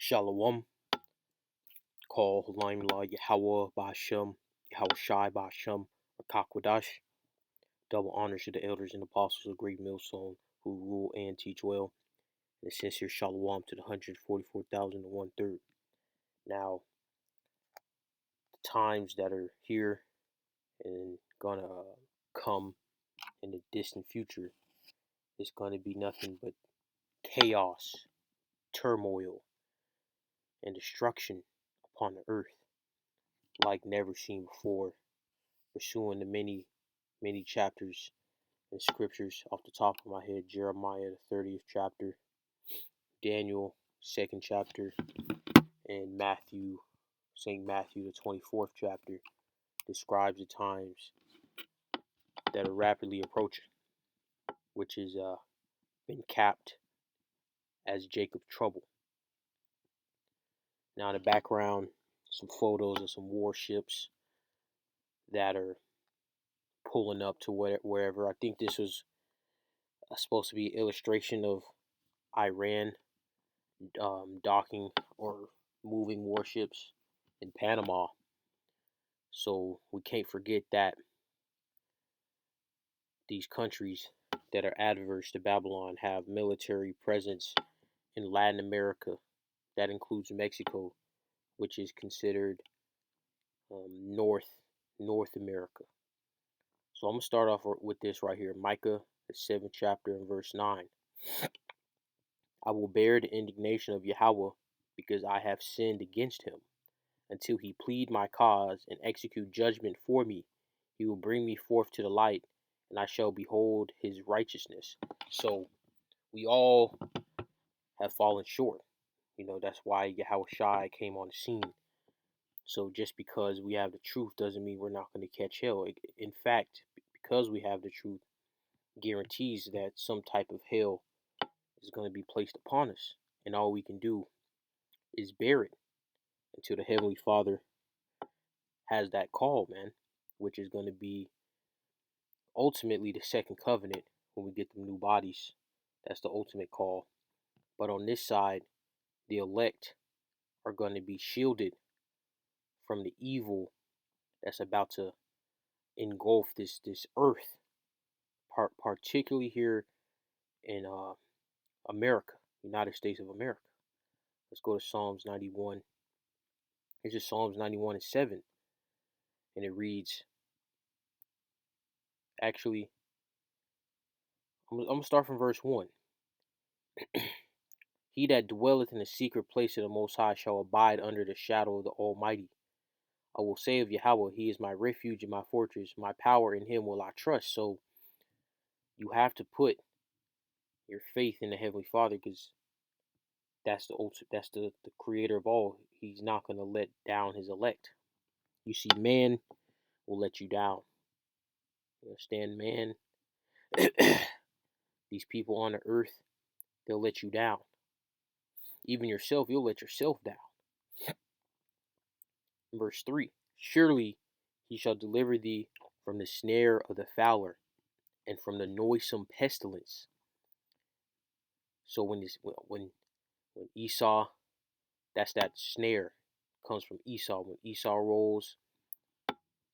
Shalom, call Limla Yahweh Ba'Shem, Yahweh Shai Ba'Shem, Rakakwadash. Double honors to the elders and apostles of Great Millstone who rule and teach well. And a sincere shalom to the 144,001 Now, the times that are here and gonna come in the distant future is gonna be nothing but chaos, turmoil, and destruction upon the earth like never seen before, pursuing the many chapters and scriptures off the top of my head. Jeremiah, the 30th chapter, Daniel, 2nd chapter, and St. Matthew, the 24th chapter, describes the times that are rapidly approaching, which has been capped as Jacob's trouble. Now, in the background, some photos of some warships that are pulling up to wherever. I think this was supposed to be an illustration of Iran docking or moving warships in Panama. So we can't forget that these countries that are adverse to Babylon have military presence in Latin America. That includes Mexico, which is considered North America. So I'm gonna start off with this right here, Micah, the 7th chapter and verse 9. I will bear the indignation of Yahweh because I have sinned against him. Until he plead my cause and execute judgment for me, he will bring me forth to the light, and I shall behold his righteousness. So we all have fallen short. That's why Yahweh Shai came on the scene. So just because we have the truth doesn't mean we're not going to catch hell. In fact, because we have the truth, guarantees that some type of hell is going to be placed upon us. And all we can do is bear it until the Heavenly Father has that call, man, which is going to be ultimately the second covenant when we get the new bodies. That's the ultimate call. But on this side, the elect are going to be shielded from the evil that's about to engulf this earth, particularly here in America, United States of America. Let's go to Psalms 91. This is Psalms 91 and 7. And it reads, actually, I'm going to start from verse 1. He that dwelleth in the secret place of the Most High shall abide under the shadow of the Almighty. I will say of Yahweh, he is my refuge and my fortress. My power, in him will I trust. So you have to put your faith in the Heavenly Father, because that's the creator of all. He's not going to let down his elect. You see, man will let you down. You understand, man? These people on the earth, they'll let you down. Even yourself, you'll let yourself down. Verse 3. Surely he shall deliver thee from the snare of the fowler and from the noisome pestilence. So when Esau, that's that snare, comes from Esau. When Esau rolls,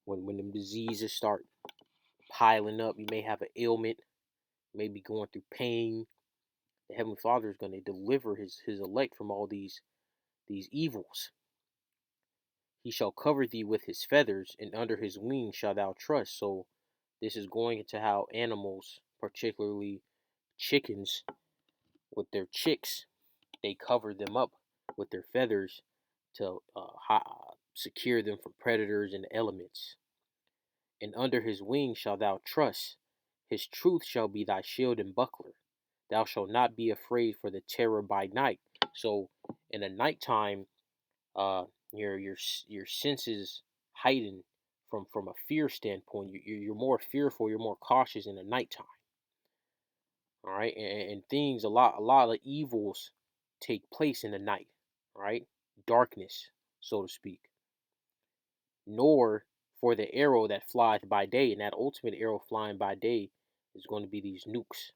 when the diseases start piling up, you may have an ailment, maybe going through pain. The Heavenly Father is going to deliver his elect from all these evils. He shall cover thee with his feathers, and under his wings shalt thou trust. So this is going into how animals, particularly chickens, with their chicks, they cover them up with their feathers to secure them from predators and elements. And under his wings shalt thou trust. His truth shall be thy shield and buckler. Thou shalt not be afraid for the terror by night. So in the nighttime, your senses heighten from a fear standpoint. You're more fearful. You're more cautious in the nighttime. All right, and things a lot of evils take place in the night. All right, darkness, so to speak. Nor for the arrow that flieth by day, and that ultimate arrow flying by day is going to be these nukes.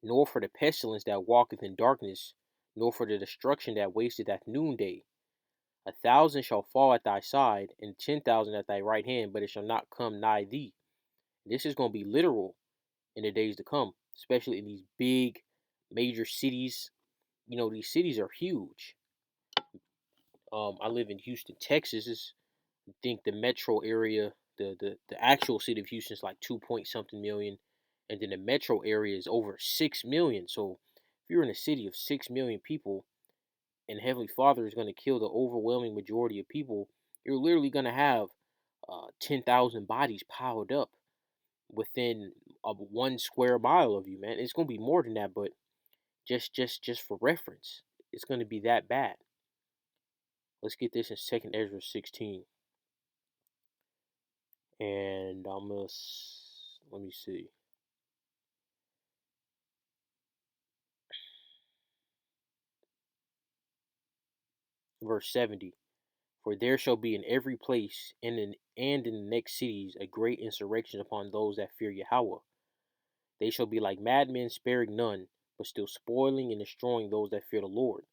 Nor for the pestilence that walketh in darkness, nor for the destruction that wasteth at noonday. 1,000 shall fall at thy side, and 10,000 at thy right hand, but it shall not come nigh thee. This is going to be literal in the days to come, especially in these big major cities. You know, these cities are huge. I live in Houston, Texas. I think the metro area, the actual city of Houston is like 2 point something million, and then the metro area is over 6 million. So if you're in a city of 6 million people, and Heavenly Father is going to kill the overwhelming majority of people, you're literally going to have 10,000 bodies piled up within 1 square mile of you, man. It's going to be more than that, but just for reference, it's going to be that bad. Let's get this in 2nd Ezra 16. And let me see. Verse 70. For there shall be in every place and in the next cities a great insurrection upon those that fear Yahweh. They shall be like madmen, sparing none, but still spoiling and destroying those that fear the Lord.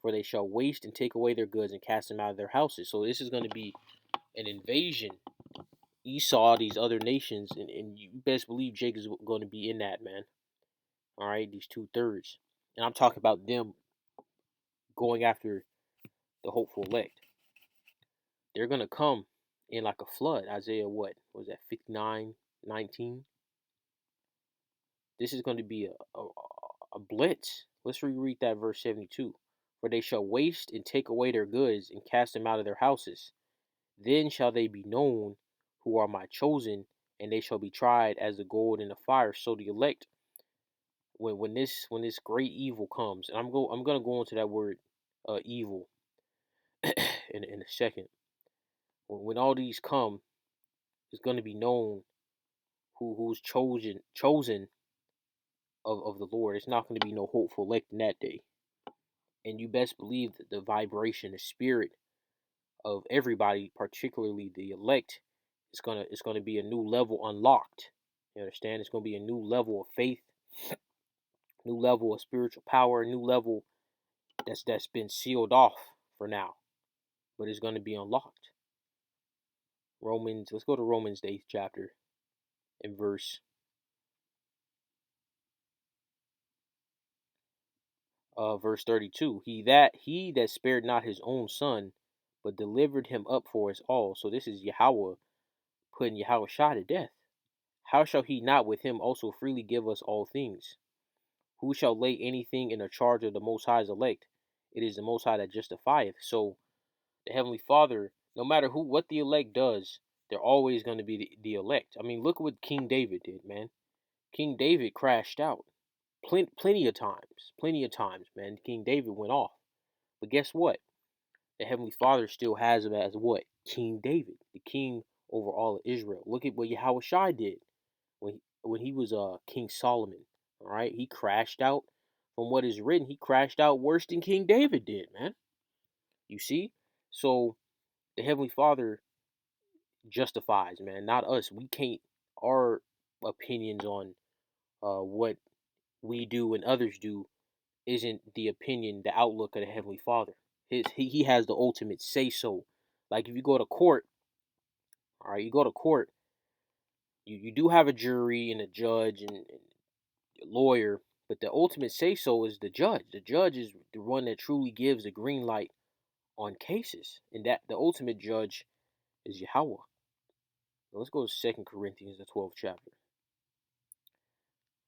For they shall waste and take away their goods and cast them out of their houses. So this is going to be an invasion. Esau, these other nations, and you best believe Jake is going to be in that, man. All right, these 2/3. And I'm talking about them going after the hopeful elect. They're going to come in like a flood. Isaiah, what was that, 59:19? This is going to be a blitz. Let's reread that verse 72. For they shall waste and take away their goods and cast them out of their houses. Then shall they be known who are my chosen, and they shall be tried as the gold in the fire. So the elect, when this great evil comes, and I'm gonna go into that word evil in a second. When all these come, it's gonna be known who's chosen of the Lord. It's not gonna be no hopeful elect in that day. And you best believe that the vibration, the spirit of everybody, particularly the elect, it's gonna be a new level unlocked. You understand? It's gonna be a new level of faith, new level of spiritual power, a new level that's been sealed off for now, but it's gonna be unlocked. Romans, let's go to Romans the 8th chapter in verse 32. He that spared not his own son, but delivered him up for us all. So this is Yahweh putting Yahweh Shah to death. How shall he not with him also freely give us all things? Who shall lay anything in the charge of the Most High's elect? It is the Most High that justifieth. So the Heavenly Father, no matter what the elect does, they're always going to be the elect. I mean, look what King David did, man. King David crashed out plenty of times, man. King David went off. But guess what? The Heavenly Father still has him as what? King David, the king over all of Israel. Look at what Yahweh Shai did when he was King Solomon. All right, he crashed out. From what is written, he crashed out worse than King David did, man. You see? So the Heavenly Father justifies, man, not us. We can't, our opinions on what we do and others do isn't the opinion, the outlook of the Heavenly Father. He has the ultimate say so. Like if you go to court, all right, you go to court, you do have a jury and a judge and a lawyer, but the ultimate say so is the judge. The judge is the one that truly gives the green light on cases, and that the ultimate judge is Yahweh. Now let's go to 2 Corinthians, the 12th chapter.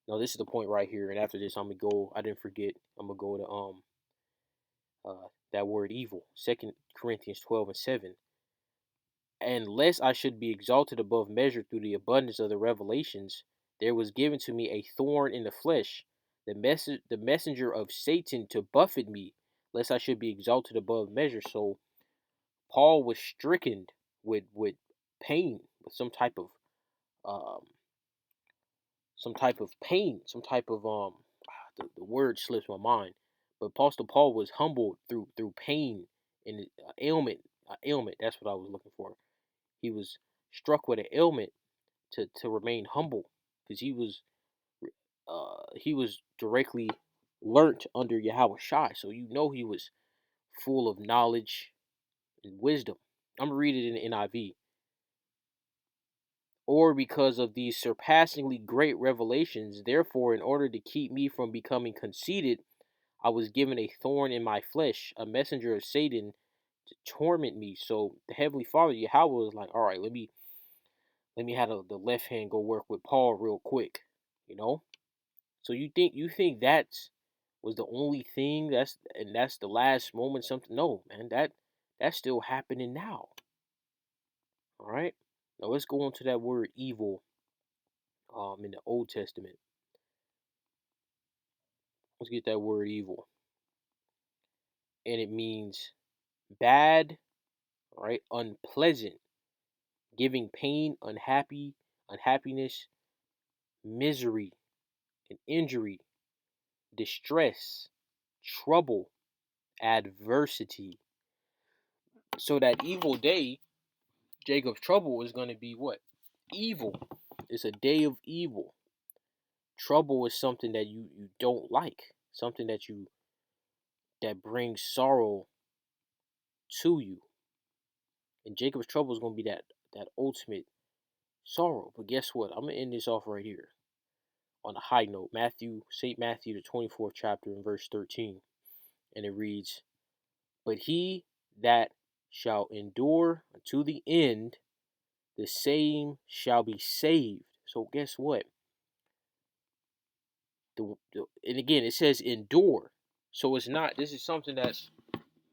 Now this is the point right here, and after this I'm gonna go. I didn't forget. I'm gonna go to that word evil. 2 Corinthians 12:7. And lest I should be exalted above measure through the abundance of the revelations, there was given to me a thorn in the flesh, the messenger of Satan to buffet me, lest I should be exalted above measure. So Paul was stricken with pain, with um some type of pain, some type of the word slips my mind. But Apostle Paul was humbled through pain and ailment. That's what I was looking for. He was struck with an ailment to remain humble, because he was directly learnt under Yahweh Shai. So you know he was full of knowledge and wisdom. I'm gonna read it in the NIV. Or because of these surpassingly great revelations, therefore, in order to keep me from becoming conceited, I was given a thorn in my flesh, a messenger of Satan to torment me. So the Heavenly Father, Yahweh, was like, all right, let me have the left hand go work with Paul real quick, you know? So you think that's was the only thing that's the last moment something? No, man, that's still happening now. All right. Now let's go on to that word evil in the Old Testament. Let's get that word evil. And it means bad, right? Unpleasant, giving pain, unhappiness, misery, and injury, distress, trouble, adversity. So that evil day, Jacob's trouble is going to be what? Evil. It's a day of evil. Trouble is something that you don't like, something that brings sorrow to you. And Jacob's trouble is going to be that ultimate sorrow. But guess what? I'm gonna end this off right here on a high note. St. Matthew, the 24th chapter, in verse 13, and it reads, "But he that shall endure unto the end, the same shall be saved." So guess what? And again, it says endure. So it's not. This is something that's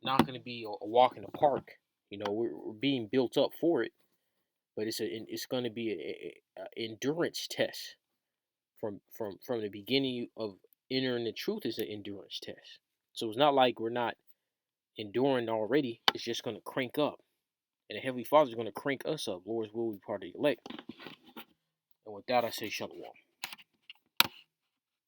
not going to be a walk in the park. We're being built up for it, but it's going to be a endurance test from the beginning of entering the truth is an endurance test. So it's not like we're not enduring already. It's just going to crank up, and the Heavenly Father is going to crank us up. Lord's will be part of the elect. And with that, I say shalom.